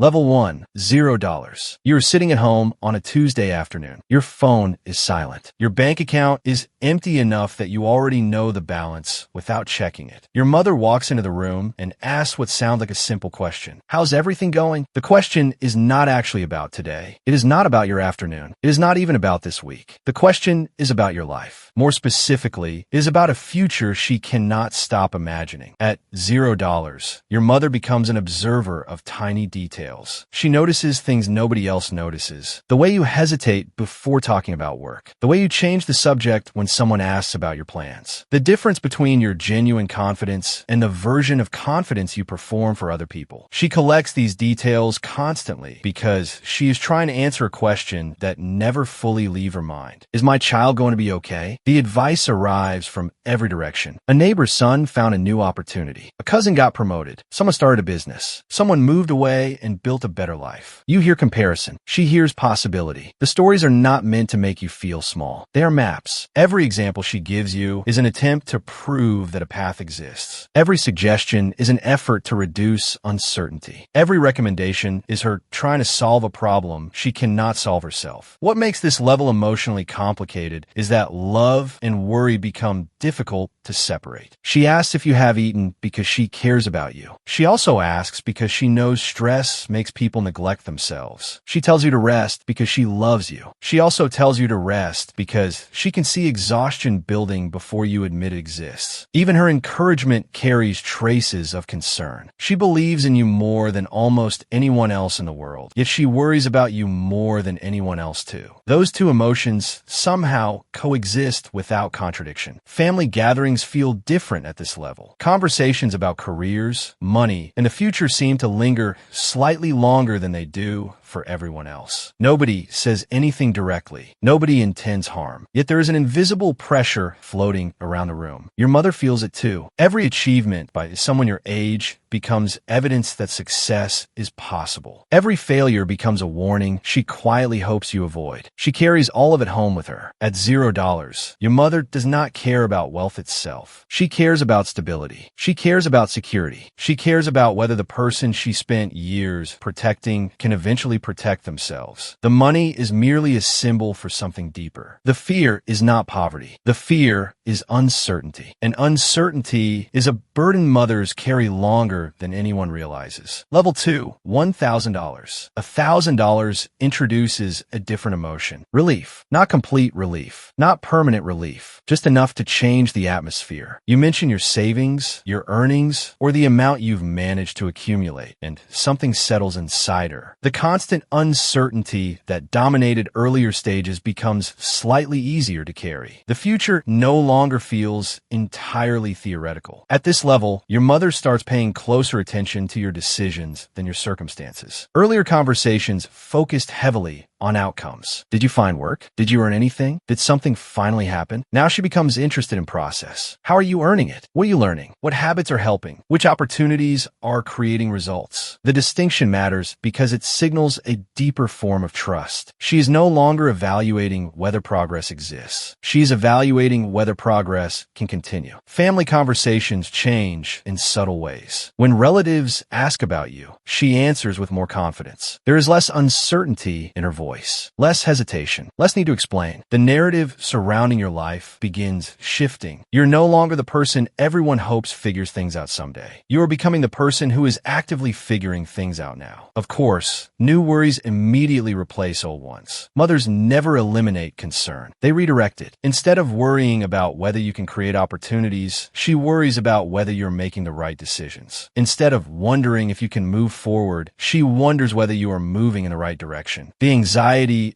Level 1, $0. You are sitting at home on a Tuesday afternoon. Your phone is silent. Your bank account is empty enough that you already know the balance without checking it. Your mother walks into the room and asks what sounds like a simple question. How's everything going? The question is not actually about today. It is not about your afternoon. It is not even about this week. The question is about your life. More specifically, it is about a future she cannot stop imagining. At $0, your mother becomes an observer of tiny details. She notices things nobody else notices. The way you hesitate before talking about work. The way you change the subject when someone asks about your plans. The difference between your genuine confidence and the version of confidence you perform for other people. She collects these details constantly because she is trying to answer a question that never fully leave her mind. Is my child going to be okay? The advice arrives from every direction. A neighbor's son found a new opportunity. A cousin got promoted. Someone started a business. Someone moved away and built a better life. You hear comparison. She hears possibility. The stories are not meant to make you feel small. They are maps. Every example she gives you is an attempt to prove that a path exists. Every suggestion is an effort to reduce uncertainty. Every recommendation is her trying to solve a problem she cannot solve herself. What makes this level emotionally complicated is that love and worry become difficult to separate. She asks if you have eaten because she cares about you. She also asks because she knows stress makes people neglect themselves. She tells you to rest because she loves you. She also tells you to rest because she can see exhaustion building before you admit it exists. Even her encouragement carries traces of concern. She believes in you more than almost anyone else in the world, yet she worries about you more than anyone else too. Those two emotions somehow coexist without contradiction. Family gatherings feel different at this level. Conversations about careers, money, and the future seem to linger slightly longer than they do for everyone else. Nobody says anything directly. Nobody intends harm. Yet there is an invisible pressure floating around the room. Your mother feels it too. Every achievement by someone your age becomes evidence that success is possible. Every failure becomes a warning she quietly hopes you avoid. She carries all of it home with her. At $0, your mother does not care about wealth itself. She cares about stability. She cares about security. She cares about whether the person she spent years protecting can eventually protect themselves. The money is merely a symbol for something deeper. The fear is not poverty. The fear is uncertainty. And uncertainty is a burden mothers carry longer than anyone realizes. Level 2, $1,000. $1,000 introduces a different emotion. Relief. Not complete relief. Not permanent relief. Just enough to change the atmosphere. You mention your savings, your earnings, or the amount you've managed to accumulate, and something settles inside her. The constant uncertainty that dominated earlier stages becomes slightly easier to carry. The future no longer feels entirely theoretical. At this level, your mother starts paying closer attention to your decisions than your circumstances. Earlier conversations focused heavily on outcomes. Did you find work? Did you earn anything? Did something finally happen? Now she becomes interested in process. How are you earning it? What are you learning? What habits are helping? Which opportunities are creating results? The distinction matters because it signals a deeper form of trust. She is no longer evaluating whether progress exists. She is evaluating whether progress can continue. Family conversations change in subtle ways. When relatives ask about you, she answers with more confidence. There is less uncertainty in her voice. Less hesitation, less need to explain. The narrative surrounding your life begins shifting. You're no longer the person everyone hopes figures things out someday. You are becoming the person who is actively figuring things out now. Of course, new worries immediately replace old ones. Mothers never eliminate concern. They redirect it. Instead of worrying about whether you can create opportunities, she worries about whether you're making the right decisions. Instead of wondering if you can move forward, she wonders whether you are moving in the right direction. The anxiety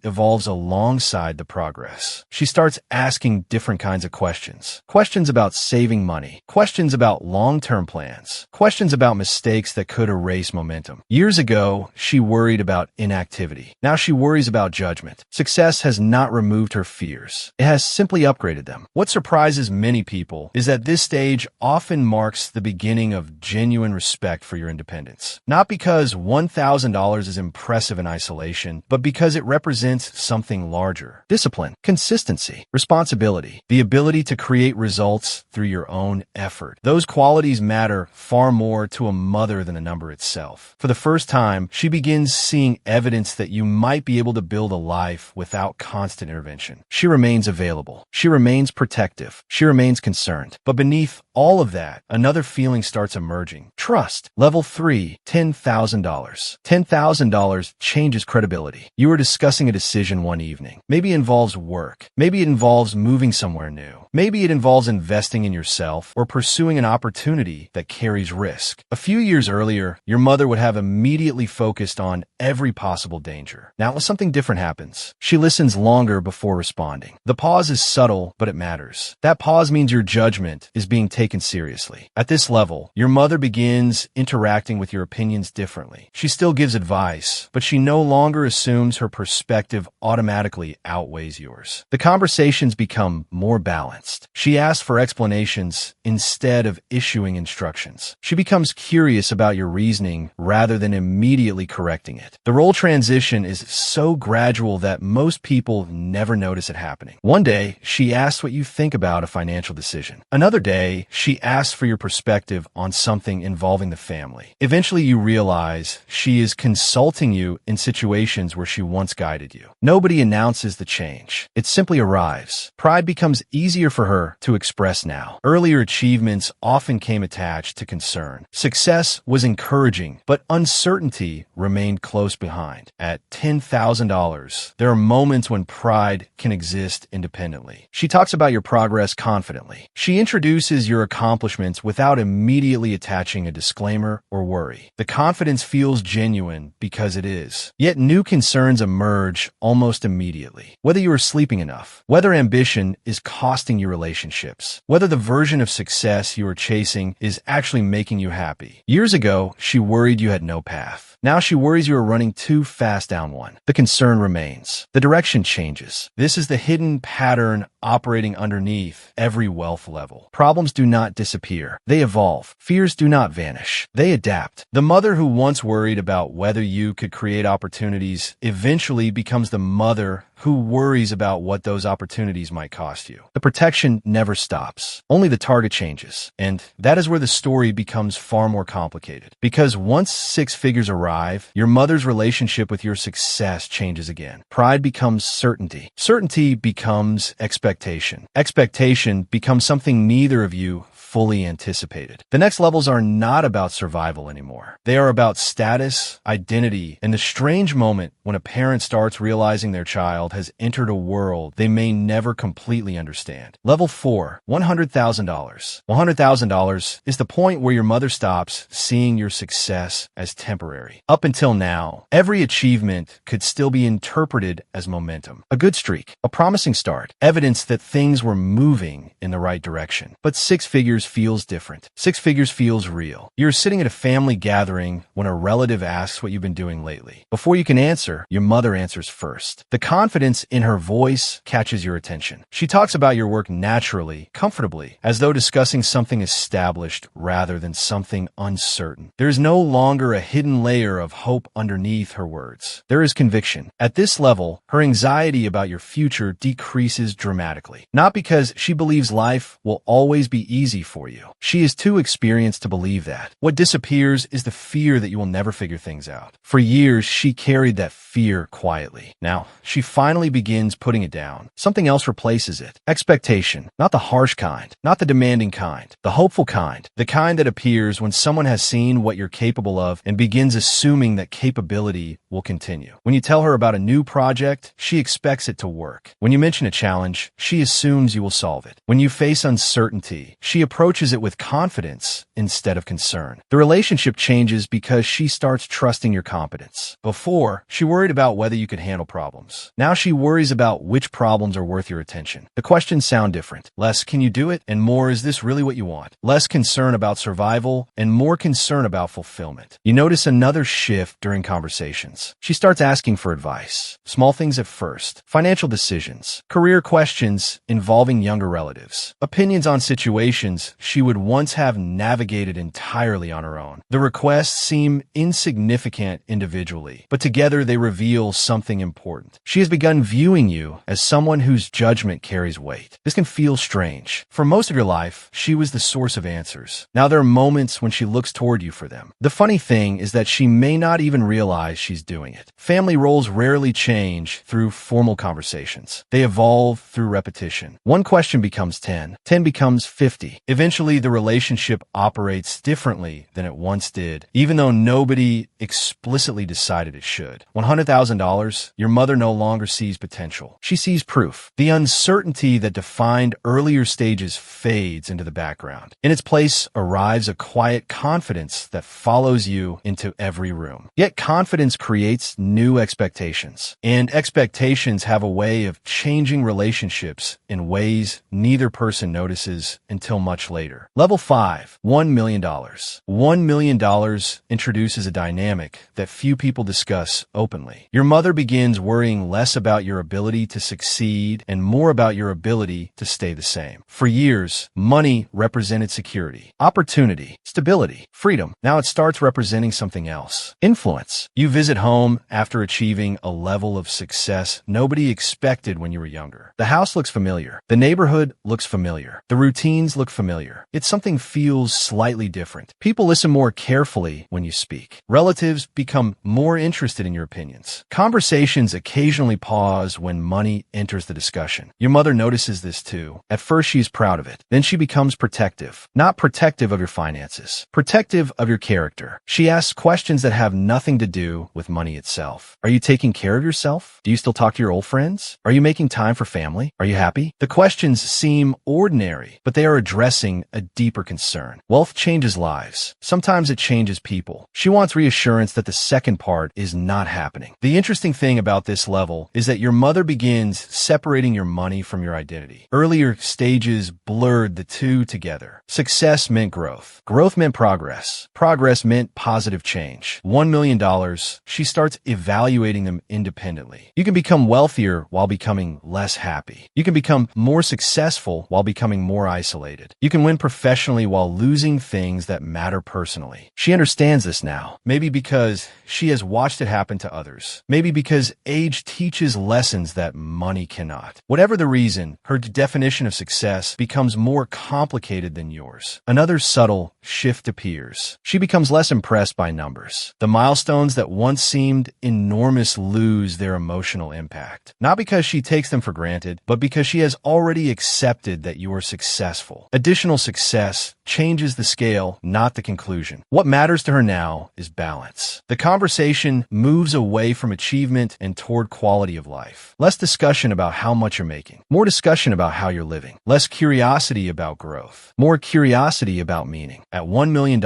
evolves alongside the progress. She starts asking different kinds of questions. Questions about saving money. Questions about long-term plans. Questions about mistakes that could erase momentum. Years ago, she worried about about inactivity. Now she worries about judgment. Success has not removed her fears. It has simply upgraded them. What surprises many people is that this stage often marks the beginning of genuine respect for your independence. Not because $1,000 is impressive in isolation, but because it represents something larger. Discipline, consistency, responsibility, the ability to create results through your own effort. Those qualities matter far more to a mother than the number itself. For the first time, she begins seeing evidence that you might be able to build a life without constant intervention. She remains available. She remains protective. She remains concerned. But beneath all of that, another feeling starts emerging. Trust. Level 3, $10,000. $10,000 changes credibility. You are discussing a decision one evening. Maybe it involves work. Maybe it involves moving somewhere new. Maybe it involves investing in yourself or pursuing an opportunity that carries risk. A few years earlier, your mother would have immediately focused on every possible danger. Now, something different happens. She listens longer before responding. The pause is subtle, but it matters. That pause means your judgment is being taken seriously. At this level, your mother begins interacting with your opinions differently. She still gives advice, but she no longer assumes her perspective automatically outweighs yours. The conversations become more balanced. She asks for explanations instead of issuing instructions. She becomes curious about your reasoning rather than immediately correcting it. The role transition is so gradual that most people never notice it happening. One day, she asks what you think about a financial decision. Another day, she asks for your perspective on something involving the family. Eventually, you realize she is consulting you in situations where she once guided you. Nobody announces the change. It simply arrives. Pride becomes easier for her to express now. Earlier achievements often came attached to concern. Success was encouraging, but uncertainty remained close behind. At $10,000, there are moments when pride can exist independently. She talks about your progress confidently. She introduces your accomplishments without immediately attaching a disclaimer or worry. The confidence feels genuine because it is. Yet new concerns emerge almost immediately. Whether you are sleeping enough, whether ambition is costing you relationships, whether the version of success you are chasing is actually making you happy. Years ago, she worried you had no path. Now she worries you are running too fast down one. The concern remains. The direction changes. This is the hidden pattern operating underneath every wealth level. Problems do not disappear. They evolve. Fears do not vanish. They adapt. The mother who once worried about whether you could create opportunities eventually becomes the mother who worries about what those opportunities might cost you. The protection never stops. Only the target changes. And that is where the story becomes far more complicated. Because once six figures arrive, your mother's relationship with your success changes again. Pride becomes certainty. Certainty becomes expectation. Expectation becomes something neither of you fully anticipated. The next levels are not about survival anymore. They are about status, identity, and the strange moment when a parent starts realizing their child has entered a world they may never completely understand. Level 4, $100,000. $100,000 is the point where your mother stops seeing your success as temporary. Up until now, every achievement could still be interpreted as momentum, a good streak, a promising start, evidence that things were moving in the right direction. But six figures feels different. Six figures feels real. You're sitting at a family gathering when a relative asks what you've been doing lately. Before you can answer, your mother answers first. The confidence in her voice catches your attention. She talks about your work naturally, comfortably, as though discussing something established rather than something uncertain. There is no longer a hidden layer of hope underneath her words. There is conviction. At this level, her anxiety about your future decreases dramatically. Not because she believes life will always be easy for you. She is too experienced to believe that. What disappears is the fear that you will never figure things out. For years, she carried that fear quietly. Now, she finally begins putting it down. Something else replaces it. Expectation. Not the harsh kind. Not the demanding kind. The hopeful kind. The kind that appears when someone has seen what you're capable of and begins assuming that capability will continue. When you tell her about a new project, she expects it to work. When you mention a challenge, she assumes you will solve it. When you face uncertainty, she approaches approaches it with confidence instead of concern. The relationship changes because she starts trusting your competence. Before, she worried about whether you could handle problems. Now she worries about which problems are worth your attention. The questions sound different. Less, can you do it? And more, is this really what you want? Less concern about survival and more concern about fulfillment. You notice another shift during conversations. She starts asking for advice. Small things at first. Financial decisions. Career questions involving younger relatives. Opinions on situations she would once have navigated entirely on her own. The requests seem insignificant individually, but together they reveal something important. She has begun viewing you as someone whose judgment carries weight. This can feel strange. For most of your life, she was the source of answers. Now there are moments when she looks toward you for them. The funny thing is that she may not even realize she's doing it. Family roles rarely change through formal conversations. They evolve through repetition. One question becomes 10. 10 becomes 50. Eventually, the relationship operates differently than it once did, even though nobody explicitly decided it should. $100,000, your mother no longer sees potential. She sees proof. The uncertainty that defined earlier stages fades into the background. In its place arrives a quiet confidence that follows you into every room. Yet confidence creates new expectations, and expectations have a way of changing relationships in ways neither person notices until much later. Level 5, $1 million. $1 million introduces a dynamic that few people discuss openly. Your mother begins worrying less about your ability to succeed and more about your ability to stay the same. For years, money represented security, opportunity, stability, freedom. Now it starts representing something else. Influence. You visit home after achieving a level of success nobody expected when you were younger. The house looks familiar. The neighborhood looks familiar. The routines look familiar. Yet something feels slightly different. People listen more carefully when you speak. Relatives become more interested in your opinions. Conversations occasionally pause when money enters the discussion. Your mother notices this too. At first, she's proud of it. Then she becomes protective. Not protective of your finances, protective of your character. She asks questions that have nothing to do with money itself. Are you taking care of yourself? Do you still talk to your old friends? Are you making time for family? Are you happy? The questions seem ordinary, but they are addressing a deeper concern. Wealth changes lives. Sometimes it changes people. She wants reassurance that the second part is not happening. The interesting thing about this level is that your mother begins separating your money from your identity. Earlier stages blurred the two together. Success meant growth. Growth meant progress. Progress meant positive change. $1 million, she starts evaluating them independently. You can become wealthier while becoming less happy. You can become more successful while becoming more isolated. You can win professionally while losing things that matter personally. She understands this now. Maybe because she has watched it happen to others. Maybe because age teaches lessons that money cannot. Whatever the reason, her definition of success becomes more complicated than yours. Another subtle shift appears. She becomes less impressed by numbers. The milestones that once seemed enormous lose their emotional impact. Not because she takes them for granted, but because she has already accepted that you are successful. Additional success changes the scale, not the conclusion. What matters to her now is balance. The conversation moves away from achievement and toward quality of life. Less discussion about how much you're making. More discussion about how you're living. Less curiosity about growth. More curiosity about meaning. At $1 million,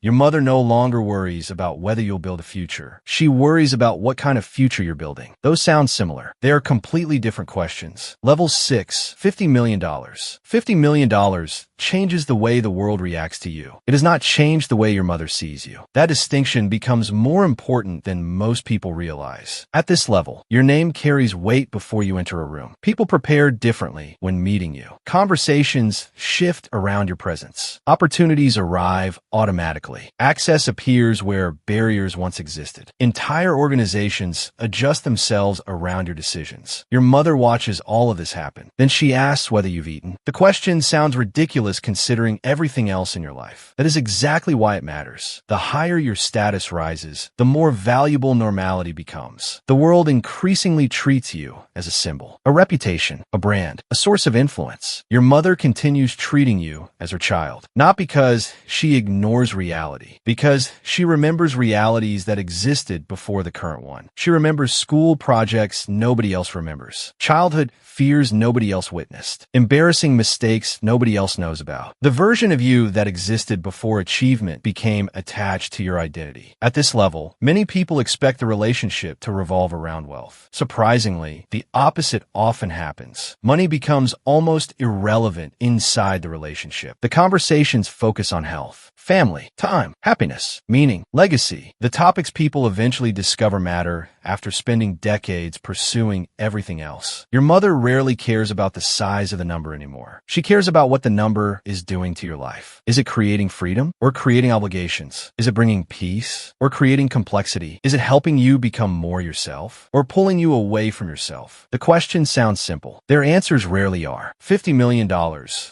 your mother no longer worries about whether you'll build a future. She worries about what kind of future you're building. Those sound similar. They are completely different questions. Level 6, $50 million. $50 million changes the way the world reacts to you. It does not change the way your mother sees you. That distinction becomes more important than most people realize. At this level, your name carries weight before you enter a room. People prepare differently when meeting you. Conversations shift around your presence. Opportunities arrive automatically. Access appears where barriers once existed. Entire organizations adjust themselves around your decisions. Your mother watches all of this happen. Then she asks whether you've eaten. The question sounds ridiculous considering everything else in your life. That is exactly why it matters. The higher your status rises, the more valuable normality becomes. The world increasingly treats you as a symbol, a reputation, a brand, a source of influence. Your mother continues treating you as her child, not because she ignores reality, because she remembers realities that existed before the current one. She remembers school projects nobody else remembers, childhood fears nobody else witnessed, embarrassing mistakes nobody else knows knows about. The version of you that existed before achievement became attached to your identity. At this level, many people expect the relationship to revolve around wealth. Surprisingly, the opposite often happens. Money becomes almost irrelevant inside the relationship. The conversations focus on health, family, time, happiness, meaning, legacy. The topics people eventually discover matter after spending decades pursuing everything else. Your mother rarely cares about the size of the number anymore. She cares about what the number is doing to your life. Is it creating freedom or creating obligations? Is it bringing peace or creating complexity? Is it helping you become more yourself or pulling you away from yourself? The questions sound simple. Their answers rarely are. $50 million.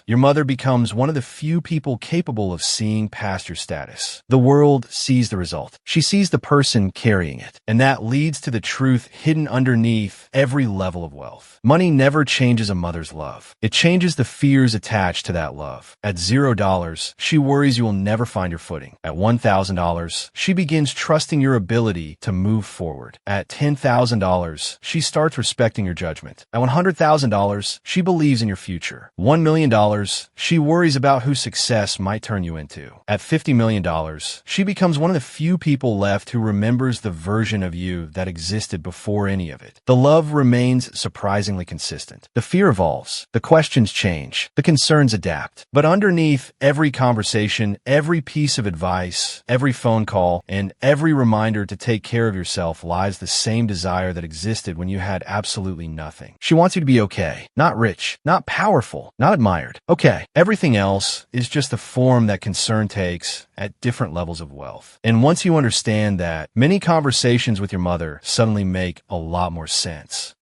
Your mother becomes one of the few people capable of seeing past your status. The world sees the result. She sees the person carrying it, and that leads to the truth hidden underneath every level of wealth. Money never changes a mother's love. It changes the fears attached to that love. At $0, she worries you will never find your footing. At $1,000, she begins trusting your ability to move forward. At $10,000, she starts respecting your judgment. At $100,000, she believes in your future. $1 million, she worries about who success might turn you into. At $50 million, she becomes one of the few people left who remembers the version of you that existed before any of it. The love remains surprisingly consistent. The fear evolves. The questions change. The concerns adapt. But underneath every conversation, every piece of advice, every phone call, and every reminder to take care of yourself lies the same desire that existed when you had absolutely nothing. She wants you to be okay. Not rich, not powerful, not admired. Okay. Everything else is just the form that concern takes at different levels of wealth. And once you understand that, many conversations with your mother suddenly make a lot more sense.